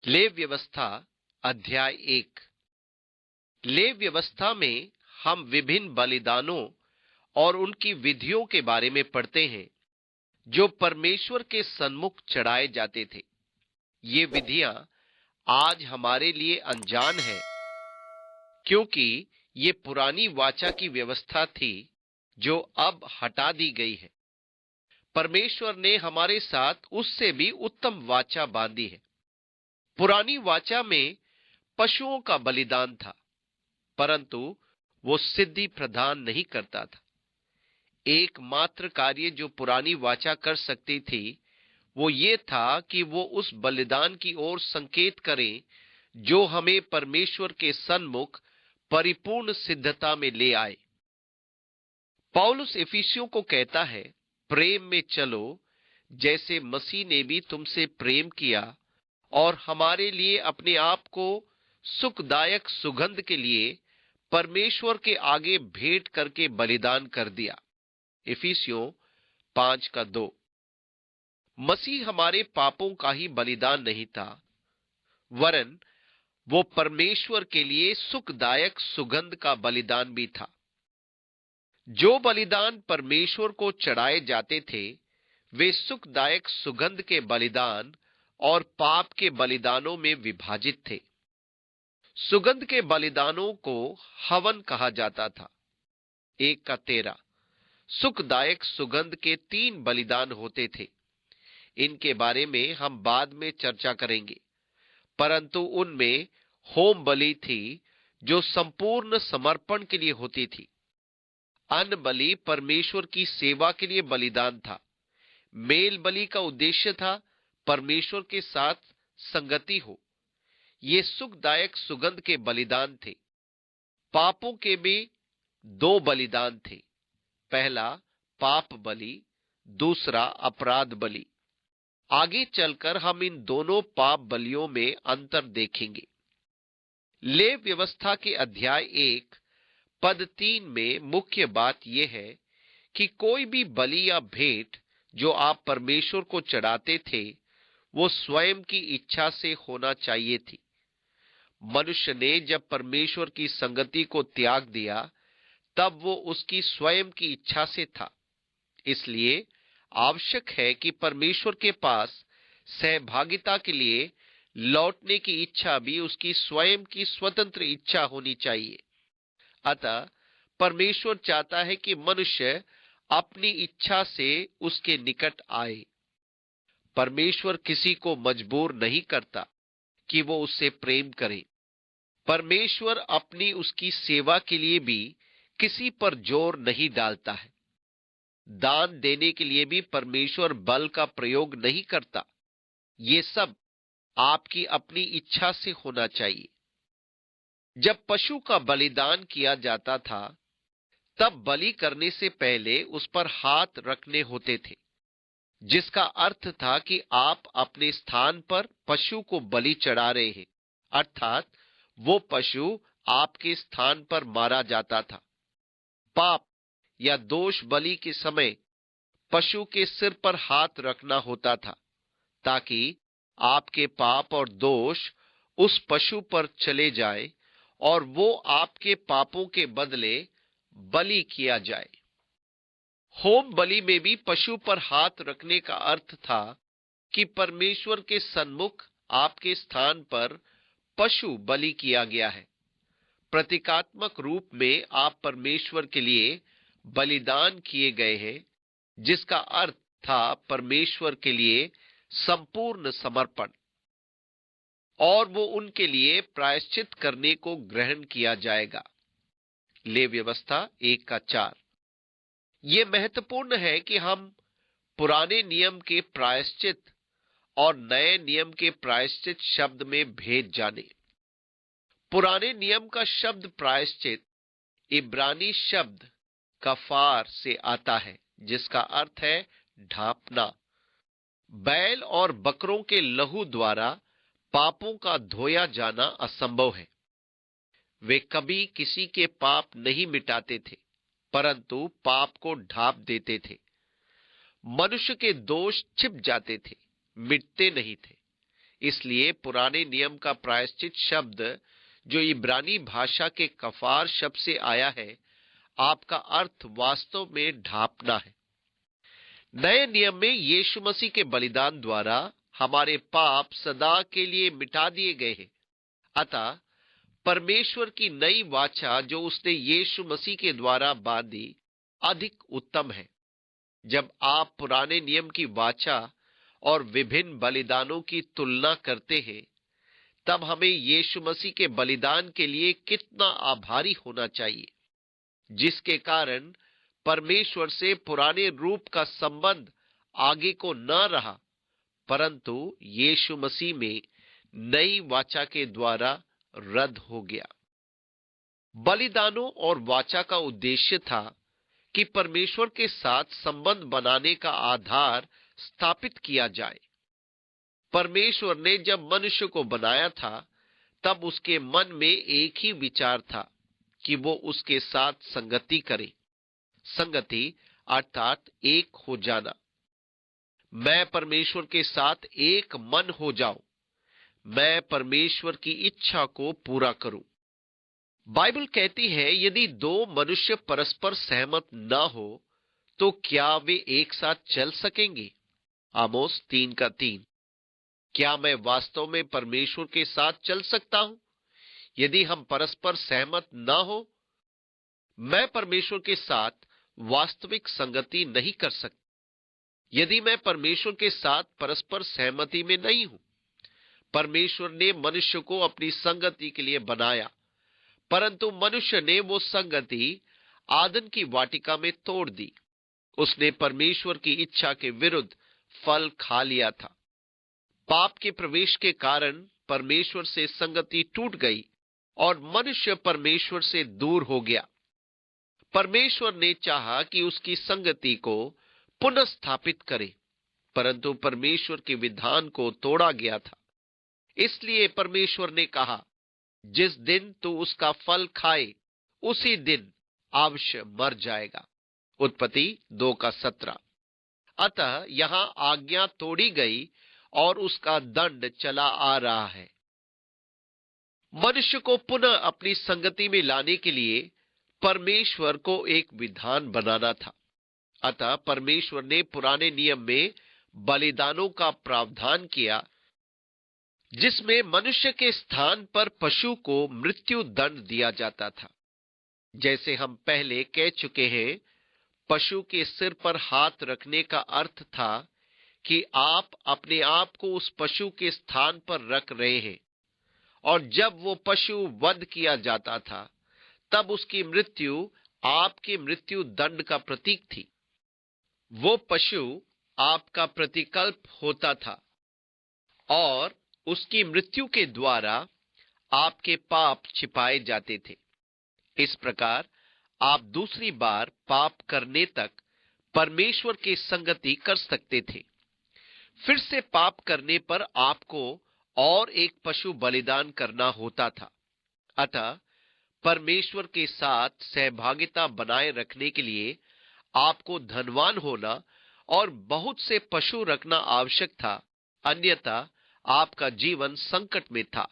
लेव व्यवस्था अध्याय 1। लेव व्यवस्था में हम विभिन्न बलिदानों और उनकी विधियों के बारे में पढ़ते हैं जो परमेश्वर के सन्मुख चढ़ाए जाते थे। ये विधियां आज हमारे लिए अनजान है, क्योंकि ये पुरानी वाचा की व्यवस्था थी जो अब हटा दी गई है। परमेश्वर ने हमारे साथ उससे भी उत्तम वाचा बांधी है। पुरानी वाचा में पशुओं का बलिदान था, परंतु वो सिद्धि प्रदान नहीं करता था। एकमात्र कार्य जो पुरानी वाचा कर सकती थी वो ये था कि वो उस बलिदान की ओर संकेत करें जो हमें परमेश्वर के सन्मुख परिपूर्ण सिद्धता में ले आए। पौलुस इफिसियों को कहता है, प्रेम में चलो जैसे मसीह ने भी तुमसे प्रेम किया और हमारे लिए अपने आप को सुखदायक सुगंध के लिए परमेश्वर के आगे भेंट करके बलिदान कर दिया। इफिसियों 5:2। मसीह हमारे पापों का ही बलिदान नहीं था, वरन वो परमेश्वर के लिए सुखदायक सुगंध का बलिदान भी था। जो बलिदान परमेश्वर को चढ़ाए जाते थे वे सुखदायक सुगंध के बलिदान और पाप के बलिदानों में विभाजित थे। सुगंध के बलिदानों को हवन कहा जाता था। 1:13। सुखदायक सुगंध के 3 बलिदान होते थे। इनके बारे में हम बाद में चर्चा करेंगे, परंतु उनमें होम बलि थी जो संपूर्ण समर्पण के लिए होती थी। अन्न बलि परमेश्वर की सेवा के लिए बलिदान था। मेल बलि का उद्देश्य था परमेश्वर के साथ संगति हो। ये सुखदायक सुगंध के बलिदान थे। पापों के भी 2 बलिदान थे, पहला पाप बलि, दूसरा अपराध बलि। आगे चलकर हम इन दोनों पाप बलियों में अंतर देखेंगे। लेव व्यवस्था के अध्याय 1 पद 3 में मुख्य बात यह है कि कोई भी बलि या भेंट जो आप परमेश्वर को चढ़ाते थे वो स्वयं की इच्छा से होना चाहिए थी। मनुष्य ने जब परमेश्वर की संगति को त्याग दिया तब वो उसकी स्वयं की इच्छा से था। इसलिए आवश्यक है कि परमेश्वर के पास सहभागिता के लिए लौटने की इच्छा भी उसकी स्वयं की स्वतंत्र इच्छा होनी चाहिए। अतः परमेश्वर चाहता है कि मनुष्य अपनी इच्छा से उसके निकट आए। परमेश्वर किसी को मजबूर नहीं करता कि वो उससे प्रेम करे। परमेश्वर अपनी उसकी सेवा के लिए भी किसी पर जोर नहीं डालता है। दान देने के लिए भी परमेश्वर बल का प्रयोग नहीं करता। ये सब आपकी अपनी इच्छा से होना चाहिए। जब पशु का बलिदान किया जाता था तब बलि करने से पहले उस पर हाथ रखने होते थे, जिसका अर्थ था कि आप अपने स्थान पर पशु को बलि चढ़ा रहे हैं, अर्थात वो पशु आपके स्थान पर मारा जाता था। पाप या दोष बलि के समय पशु के सिर पर हाथ रखना होता था ताकि आपके पाप और दोष उस पशु पर चले जाए और वो आपके पापों के बदले बलि किया जाए। होम बलि में भी पशु पर हाथ रखने का अर्थ था कि परमेश्वर के सन्मुख आपके स्थान पर पशु बलि किया गया है। प्रतीकात्मक रूप में आप परमेश्वर के लिए बलिदान किए गए हैं, जिसका अर्थ था परमेश्वर के लिए संपूर्ण समर्पण, और वो उनके लिए प्रायश्चित करने को ग्रहण किया जाएगा। लेव व्यवस्था 1:4। ये महत्वपूर्ण है कि हम पुराने नियम के प्रायश्चित और नए नियम के प्रायश्चित शब्द में भेद जाने। पुराने नियम का शब्द प्रायश्चित इब्रानी शब्द कफार से आता है, जिसका अर्थ है ढांपना। बैल और बकरों के लहू द्वारा पापों का धोया जाना असंभव है। वे कभी किसी के पाप नहीं मिटाते थे, परंतु पाप को ढांप देते थे। मनुष्य के दोष छिप जाते थे, मिटते नहीं थे। इसलिए पुराने नियम का प्रायश्चित शब्द जो इब्रानी भाषा के कफार शब्द से आया है, आपका अर्थ वास्तव में ढांपना है। नए नियम में यीशु मसीह के बलिदान द्वारा हमारे पाप सदा के लिए मिटा दिए गए हैं। अतः परमेश्वर की नई वाचा जो उसने यीशु मसीह के द्वारा बांधी अधिक उत्तम है। जब आप पुराने नियम की वाचा और विभिन्न बलिदानों की तुलना करते हैं, तब हमें यीशु मसीह के बलिदान के लिए कितना आभारी होना चाहिए, जिसके कारण परमेश्वर से पुराने रूप का संबंध आगे को न रहा, परंतु यीशु मसीह में नई वाचा के द्वारा रद्द हो गया। बलिदानों और वाचा का उद्देश्य था कि परमेश्वर के साथ संबंध बनाने का आधार स्थापित किया जाए। परमेश्वर ने जब मनुष्य को बनाया था, तब उसके मन में एक ही विचार था कि वो उसके साथ संगति करे। संगति अर्थात एक हो जाना। मैं परमेश्वर के साथ एक मन हो जाऊं, मैं परमेश्वर की इच्छा को पूरा करूं। बाइबल कहती है, यदि दो मनुष्य परस्पर सहमत न हो तो क्या वे एक साथ चल सकेंगे? आमोस 3:3। क्या मैं वास्तव में परमेश्वर के साथ चल सकता हूं यदि हम परस्पर सहमत न हो? मैं परमेश्वर के साथ वास्तविक संगति नहीं कर सकता यदि मैं परमेश्वर के साथ परस्पर सहमति में नहीं हूं। परमेश्वर ने मनुष्य को अपनी संगति के लिए बनाया, परंतु मनुष्य ने वो संगति आदन की वाटिका में तोड़ दी। उसने परमेश्वर की इच्छा के विरुद्ध फल खा लिया था। पाप के प्रवेश के कारण परमेश्वर से संगति टूट गई और मनुष्य परमेश्वर से दूर हो गया। परमेश्वर ने चाहा कि उसकी संगति को पुनः स्थापित करे, परंतु परमेश्वर के विधान को तोड़ा गया था। इसलिए परमेश्वर ने कहा, जिस दिन तू उसका फल खाए उसी दिन अवश्य मर जाएगा। उत्पत्ति 2:17। अतः यहां आज्ञा तोड़ी गई और उसका दंड चला आ रहा है। मनुष्य को पुनः अपनी संगति में लाने के लिए परमेश्वर को एक विधान बनाना था। अतः परमेश्वर ने पुराने नियम में बलिदानों का प्रावधान किया, जिसमें मनुष्य के स्थान पर पशु को मृत्यु दंड दिया जाता था। जैसे हम पहले कह चुके हैं, पशु के सिर पर हाथ रखने का अर्थ था कि आप अपने आप को उस पशु के स्थान पर रख रहे हैं, और जब वो पशु वध किया जाता था, तब उसकी मृत्यु आपके मृत्यु दंड का प्रतीक थी। वो पशु आपका प्रतिकल्प होता था और उसकी मृत्यु के द्वारा आपके पाप छिपाए जाते थे। इस प्रकार आप दूसरी बार पाप करने तक परमेश्वर की संगति कर सकते थे। फिर से पाप करने पर आपको और एक पशु बलिदान करना होता था। अतः परमेश्वर के साथ सहभागिता बनाए रखने के लिए आपको धनवान होना और बहुत से पशु रखना आवश्यक था, अन्यथा आपका जीवन संकट में था।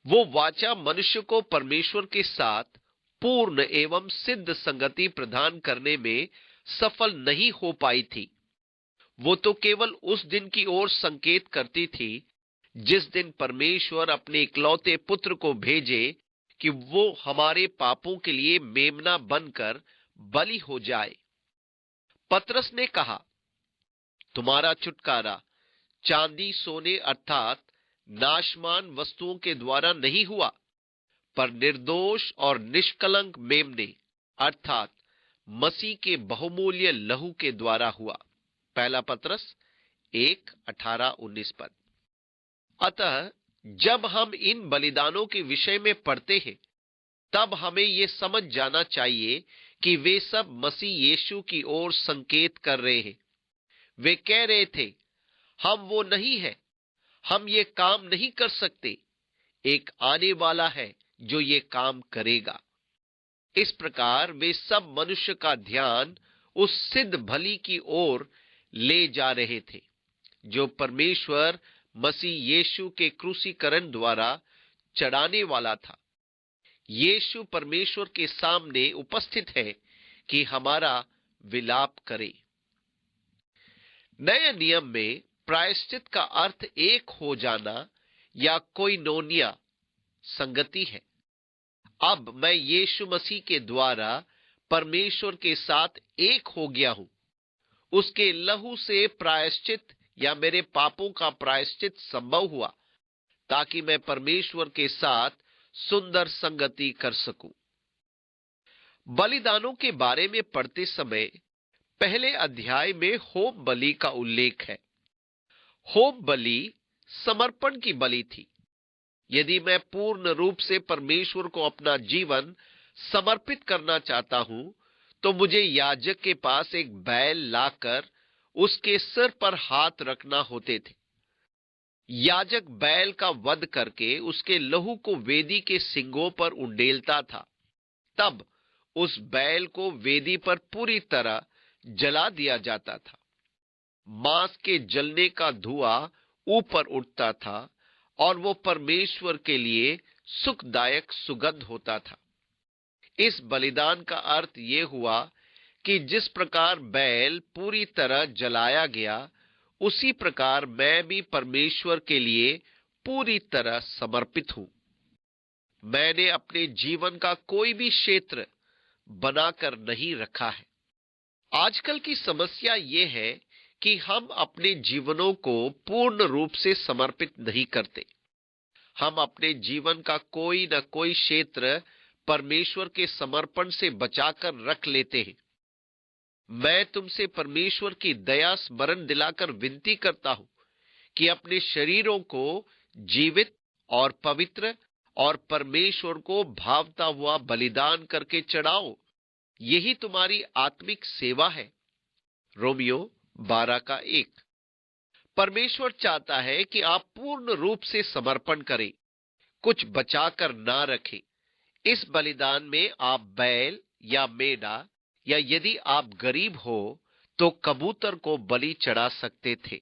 वो वाचा मनुष्य को परमेश्वर के साथ पूर्ण एवं सिद्ध संगति प्रदान करने में सफल नहीं हो पाई थी। वो तो केवल उस दिन की ओर संकेत करती थी जिस दिन परमेश्वर अपने इकलौते पुत्र को भेजे कि वो हमारे पापों के लिए मेमना बनकर बलि हो जाए। पतरस ने कहा, तुम्हारा छुटकारा चांदी सोने अर्थात नाशमान वस्तुओं के द्वारा नहीं हुआ, पर निर्दोष और निष्कलंक मेमने अर्थात मसीह के बहुमूल्य लहू के द्वारा हुआ। पहला पतरस 1:18-19 पद। अतः जब हम इन बलिदानों के विषय में पढ़ते हैं, तब हमें यह समझ जाना चाहिए कि वे सब मसीह यीशु की ओर संकेत कर रहे हैं। वे कह रहे थे, हम वो नहीं है, हम ये काम नहीं कर सकते, एक आने वाला है जो ये काम करेगा। इस प्रकार वे सब मनुष्य का ध्यान उस सिद्ध भली की ओर ले जा रहे थे जो परमेश्वर मसीह यीशु के क्रूसीकरण द्वारा चढ़ाने वाला था। यीशु परमेश्वर के सामने उपस्थित है कि हमारा विलाप करे। नए नियम में प्रायश्चित का अर्थ एक हो जाना या कोइनोनिया, संगति है। अब मैं यीशु मसीह के द्वारा परमेश्वर के साथ एक हो गया हूं। उसके लहू से प्रायश्चित या मेरे पापों का प्रायश्चित संभव हुआ ताकि मैं परमेश्वर के साथ सुंदर संगति कर सकूं। बलिदानों के बारे में पढ़ते समय पहले अध्याय में होम बलि का उल्लेख है। होम बलि समर्पण की बलि थी। यदि मैं पूर्ण रूप से परमेश्वर को अपना जीवन समर्पित करना चाहता हूं तो मुझे याजक के पास एक बैल लाकर उसके सिर पर हाथ रखना होते थे। याजक बैल का वध करके उसके लहू को वेदी के सींगों पर उंडेलता था। तब उस बैल को वेदी पर पूरी तरह जला दिया जाता था। मांस के जलने का धुआं ऊपर उठता था और वो परमेश्वर के लिए सुखदायक सुगंध होता था। इस बलिदान का अर्थ ये हुआ कि जिस प्रकार बैल पूरी तरह जलाया गया, उसी प्रकार मैं भी परमेश्वर के लिए पूरी तरह समर्पित हूं। मैंने अपने जीवन का कोई भी क्षेत्र बनाकर नहीं रखा है। आजकल की समस्या ये है कि हम अपने जीवनों को पूर्ण रूप से समर्पित नहीं करते। हम अपने जीवन का कोई न कोई क्षेत्र परमेश्वर के समर्पण से बचाकर रख लेते हैं। मैं तुमसे परमेश्वर की दया स्मरण दिलाकर विनती करता हूं कि अपने शरीरों को जीवित और पवित्र और परमेश्वर को भावता हुआ बलिदान करके चढ़ाओ। यही तुम्हारी आत्मिक सेवा है। रोमियो 12:1। परमेश्वर चाहता है कि आप पूर्ण रूप से समर्पण करें, कुछ बचाकर ना रखें। इस बलिदान में आप बैल या मेढ़ा या यदि आप गरीब हो तो कबूतर को बलि चढ़ा सकते थे।